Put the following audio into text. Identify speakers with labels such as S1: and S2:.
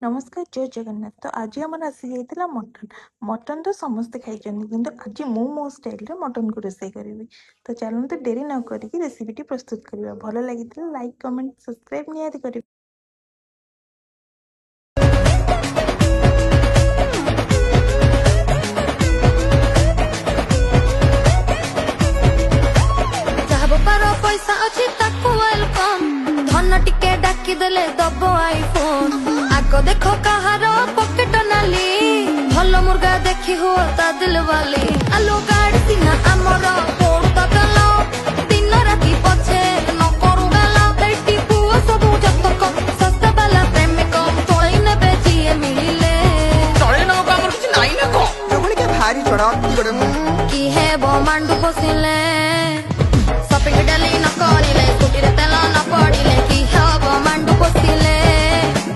S1: नमस्कार जय जगन्नाथ। तो आज आमर आसी जाइए मटन। मटन तो समस्ते खाई किंतु आज मो स्टाइल रे मटन को रोसे करी। तो चलते डेरी न करके रेसिपीटी प्रस्तुत करवा। भल लगी लाइक कमेंट सब्सक्राइब निहाती करिवे।
S2: पैसा अच्छी वेलकम धन टिके डाकी देले दब आईफोन आग देखो कहार पकेट नाली भल मुर्गा देखी हो ता दिल वाली आलो गाड़ी सीना आमर पोड़ दगालो दिन राति पछे न करू गाला बेटी पुओ सबु जतक सस्ता वाला प्रेमिक तोई ने बेजिए मिले
S3: तळे न कामर किछ नाही न को जबले के भारी चढ़ा की है
S2: बो मांडू पसिले शॉपिंग डाली न करे